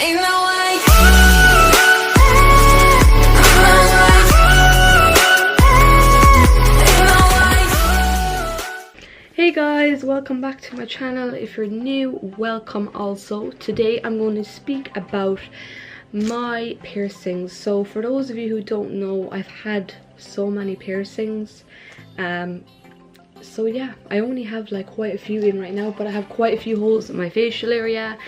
Ain't no way. Hey guys, welcome back to my channel. If you're new, welcome also. Today I'm going to speak about my piercings. So for those of you who don't know, I've had so many piercings. So yeah, I only have like quite a few in right now, but I have quite a few holes in my facial area.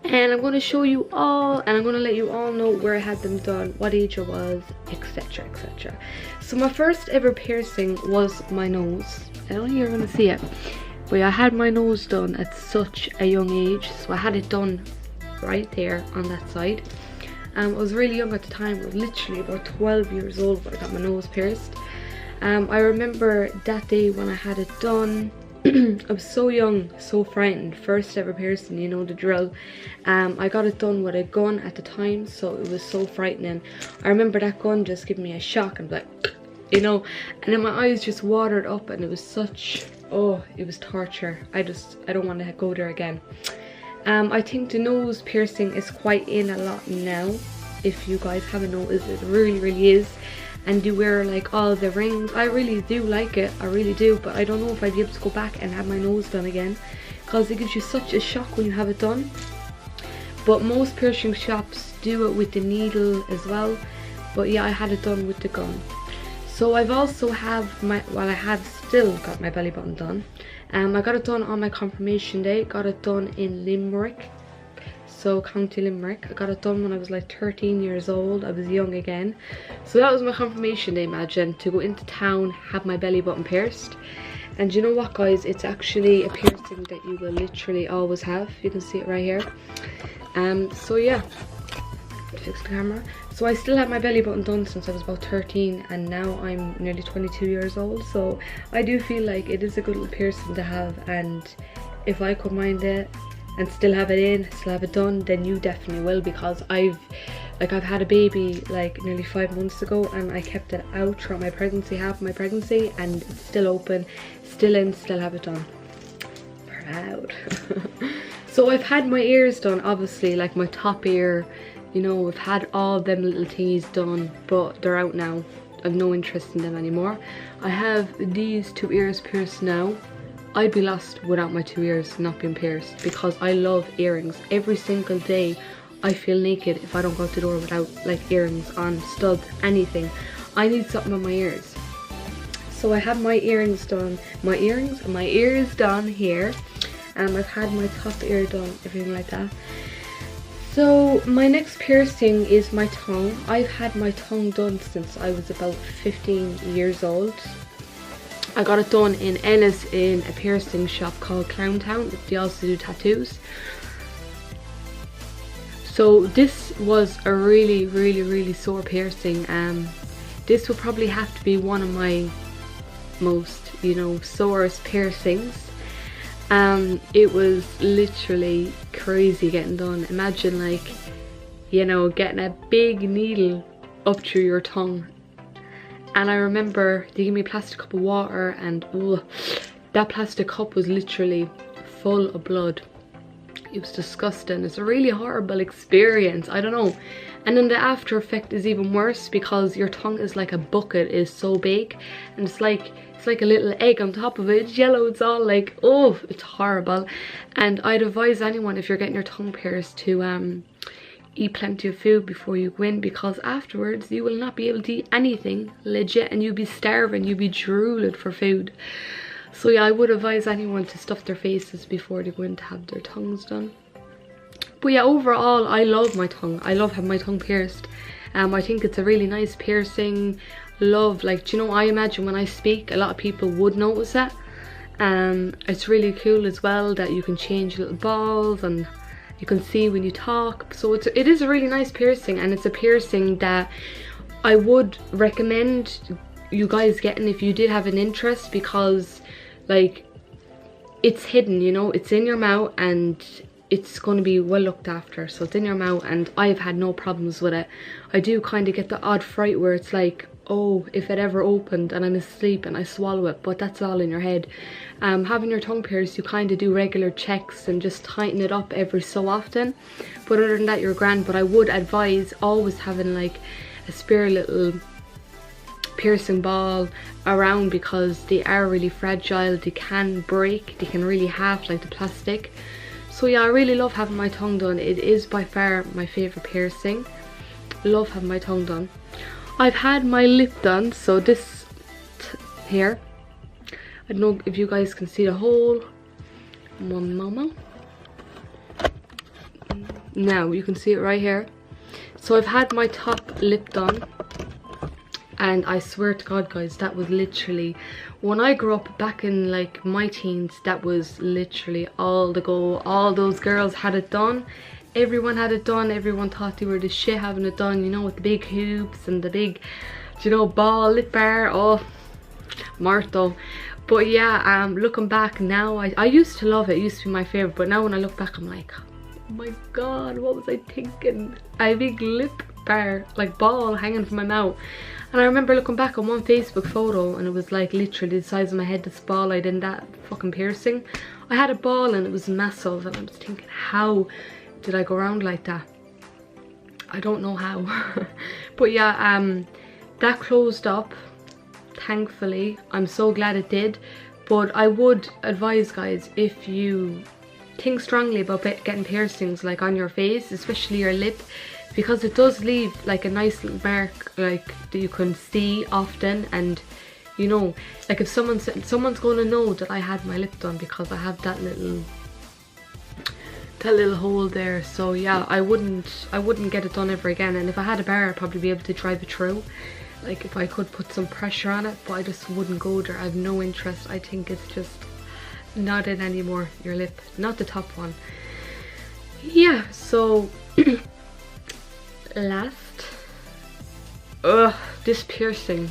And I'm going to show you all, and I'm going to let you all know where I had them done, what age I was, etc, etc. So my first ever piercing was my nose. I don't think you're going to see it, but yeah, I had my nose done at such a young age. So I had it done right there on that side. I was really young at the time. I was literally about 12 years old when I got my nose pierced. I remember that day when I had it done. I was so young, so frightened. First ever piercing, you know the drill. I got it done with a gun at the time, so it was so frightening. I remember that gun just giving me a shock and like, you know, and then my eyes just watered up, and it was such, oh, it was torture. I don't want to go there again. I think the nose piercing is quite in a lot now. If you guys haven't noticed, it really is. And do wear like all the rings. I really do like it, I really do, but I don't know if I'd be able to go back and have my nose done again, because it gives you such a shock when you have it done. But most piercing shops do it with the needle as well, but yeah, I had it done with the gun. So I've also have my, well, I have still got my belly button done. I got it done on my confirmation day. Got it done in Limerick, so County Limerick. I got it done when I was like 13 years old. I was young again. So that was my confirmation day, imagine, to go into town, have my belly button pierced. And you know what guys, it's actually a piercing that you will literally always have. You can see it right here. So yeah, fix the camera. So I still have my belly button done since I was about 13, and now I'm nearly 22 years old. So I do feel like it is a good little piercing to have, and if I could mind it and still have it in, still have it done, then you definitely will, because I've had a baby like nearly 5 months ago, and I kept it out throughout my pregnancy, half my pregnancy, and it's still open, still in, still have it done. Proud. So I've had my ears done, obviously, like my top ear, you know, I've had all them little thingies done, but they're out now. I've no interest in them anymore. I have these 2 ears pierced now. I'd be lost without my 2 ears not being pierced, because I love earrings. Every single day I feel naked if I don't go out the door without like earrings on, studs, anything. I need something on my ears. So I have my earrings done, my ears done here. I've had my top ear done, everything like that. So my next piercing is my tongue. I've had my tongue done since I was about 15 years old. I got it done in Ennis in a piercing shop called Clowntown. They also do tattoos. So this was a really sore piercing. This would probably have to be one of my most, you know, sorest piercings. It was literally crazy getting done. Imagine, like, you know, getting a big needle up through your tongue. And I remember they gave me a plastic cup of water, and oh, that plastic cup was literally full of blood. It was disgusting. It's a really horrible experience, I don't know. And then the after effect is even worse, because your tongue is like a bucket, is so big, and it's like a little egg on top of it. It's yellow, it's all like, oh, it's horrible. And I'd advise anyone, if you're getting your tongue pierced, to eat plenty of food before you go in, because afterwards you will not be able to eat anything legit, and you'll be starving, you'll be drooling for food. So yeah, I would advise anyone to stuff their faces before they go in to have their tongues done. But yeah, overall I love my tongue. I love having my tongue pierced. I think it's a really nice piercing. Love, like, do you know, I imagine when I speak a lot of people would notice that. It's really cool as well that you can change little balls, and you can see when you talk. So it is a really nice piercing, and it's a piercing that I would recommend you guys getting if you did have an interest, because like, it's hidden, you know, it's in your mouth, and it's going to be well looked after. So it's in your mouth, and I've had no problems with it. I do kind of get the odd fright where it's like, oh, if it ever opened and I'm asleep and I swallow it, but that's all in your head. Having your tongue pierced, you kind of do regular checks and just tighten it up every so often, but other than that you're grand. But I would advise always having like a spare little piercing ball around, because they are really fragile, they can break, they can really half like the plastic. So yeah, I really love having my tongue done. It is by far my favourite piercing. Love having my tongue done. I've had my lip done, so this here, I don't know if you guys can see the hole. One moment. Now you can see it right here. So I've had my top lip done, and I swear to God guys, that was literally, when I grew up back in like my teens, that was literally all the go. All those girls had it done. Everyone had it done. Everyone thought they were the shit having it done, you know, with the big hoops and the big, you know, ball lip bar. Oh, Marto. But yeah, looking back now, I used to love it. It used to be my favorite, but now when I look back, I'm like, oh my God, what was I thinking? A big lip bar, like ball hanging from my mouth. And I remember looking back on one Facebook photo, and it was like literally the size of my head, this ball I'd in that fucking piercing. I had a ball and it was massive, and I was thinking, how did I go around like that? I don't know how. But yeah, that closed up, thankfully. I'm so glad it did. But I would advise guys, if you think strongly about getting piercings like on your face, especially your lip, because it does leave like a nice little mark like that you can see often. And you know, like if someone's going to know that I had my lip done, because I have that little hole there. So yeah, I wouldn't get it done ever again. And if I had a bar, I'd probably be able to drive it through, like if I could put some pressure on it, but I just wouldn't go there. I have no interest. I think it's just not in anymore, your lip, not the top one. Yeah, so last, this piercing,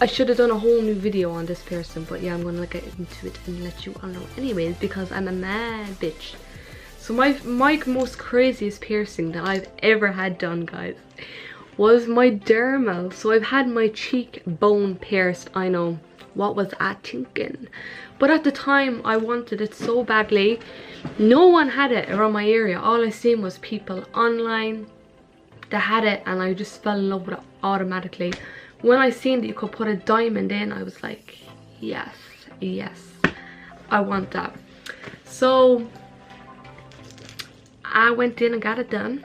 I should have done a whole new video on this piercing, but yeah, I'm gonna get into it and let you all know anyways, because I'm a mad bitch. So my most craziest piercing that I've ever had done, guys, was my dermal. So I've had my cheekbone pierced. I know, what was I thinking? But at the time I wanted it so badly. No one had it around my area. All I seen was people online that had it, and I just fell in love with it automatically. When I seen that you could put a diamond in, I was like, yes, yes, I want that. So I went in and got it done.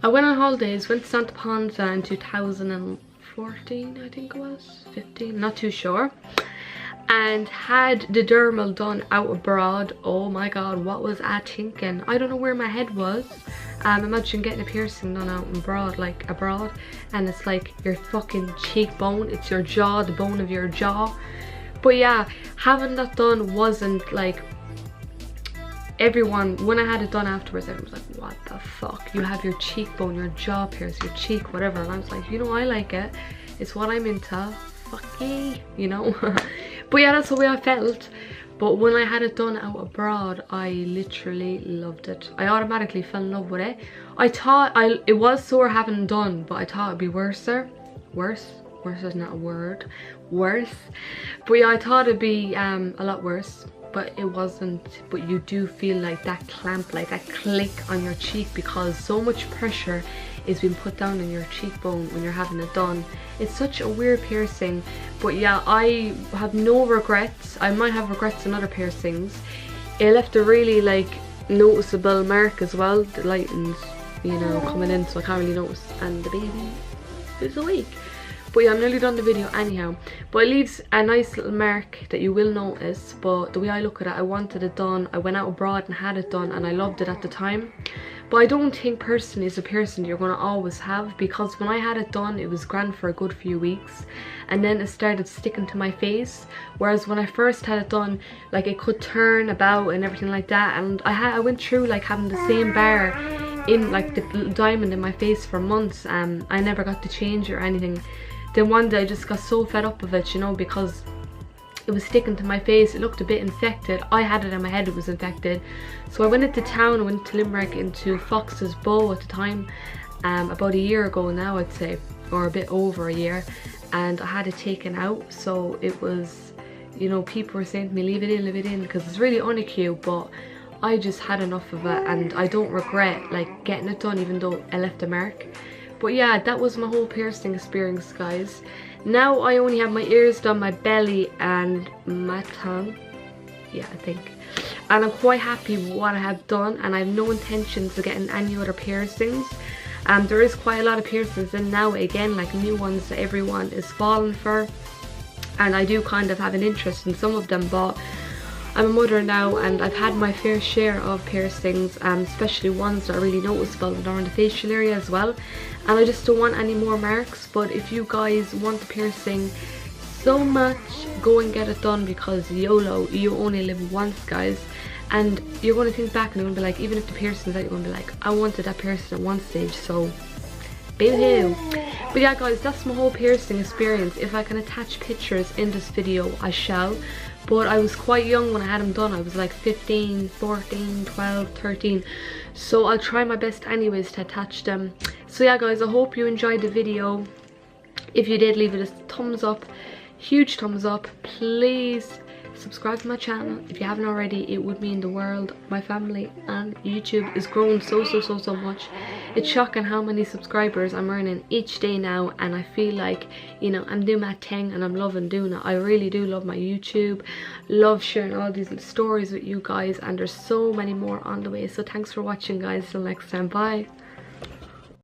I went on holidays, went to Santa Ponsa in 2014, I think it was, 15, not too sure, and had the dermal done out abroad. Oh my God, what was I thinking? I don't know where my head was. Imagine getting a piercing done out abroad, like abroad, and it's like your fucking cheekbone, it's your jaw, the bone of your jaw. But yeah, having that done wasn't like, everyone, when I had it done afterwards, everyone was like, what the fuck, you have your cheekbone, your jaw pierced, your cheek, whatever. And I was like, you know, I like it, it's what I'm into, fuck yeah, you know. But yeah, that's the way I felt. But when I had it done out abroad, I literally loved it. I automatically fell in love with it. I thought it was sore having it done, but I thought it'd be worse is not a word, worse. But yeah, I thought it'd be a lot worse, but it wasn't. But you do feel like that clamp, like that click on your cheek, because so much pressure is being put down on your cheekbone when you're having it done. It's such a weird piercing. But yeah, I have no regrets. I might have regrets in other piercings. It left a really like noticeable mark as well. The lighting's, you know, coming in, so I can't really notice, and the baby is awake. But yeah, I'm nearly done the video anyhow. But it leaves a nice little mark that you will notice. But the way I look at it, I wanted it done. I went out abroad and had it done, and I loved it at the time. But I don't think personally it's a piercing you're going to always have, because when I had it done, it was grand for a good few weeks, and then it started sticking to my face. Whereas when I first had it done, like it could turn about and everything like that, and I went through like having the same bar in like the little diamond in my face for months. I never got to change it or anything. Then one day I just got so fed up of it, you know, because it was sticking to my face. It looked a bit infected. I had it in my head it was infected. So I went into town, I went to Limerick, into Fox's Bow at the time, about a year ago now, I'd say, or a bit over a year, and I had it taken out. So it was, you know, people were saying to me, leave it in, because it's really uncute, but I just had enough of it, and I don't regret like getting it done, even though I left a mark. But yeah, that was my whole piercing experience, guys. Now I only have my ears done, my belly and my tongue. Yeah, I think. And I'm quite happy with what I have done, and I have no intentions of getting any other piercings. There is quite a lot of piercings in now, again, like new ones that everyone is falling for, and I do kind of have an interest in some of them, but I'm a mother now and I've had my fair share of piercings, especially ones that are really noticeable that are in the facial area as well, and I just don't want any more marks. But if you guys want the piercing so much, go and get it done, because YOLO, you only live once, guys. And you're going to think back and you're going to be like, even if the piercing's out, you're going to be like, I wanted that piercing at one stage, so boo-hoo. But yeah, guys, that's my whole piercing experience. If I can attach pictures in this video, I shall. But I was quite young when I had them done. I was like 15, 14, 12, 13. So I'll try my best anyways to attach them. So yeah, guys, I hope you enjoyed the video. If you did, leave it a thumbs up. Huge thumbs up. Please subscribe to my channel if you haven't already. It would mean the world. My family and YouTube is growing so much. It's shocking how many subscribers I'm earning each day now, and I feel like, you know, I'm doing my thing and I'm loving doing it. I really do love my YouTube, love sharing all these little stories with you guys, and there's so many more on the way. So thanks for watching, guys. Till next time, bye.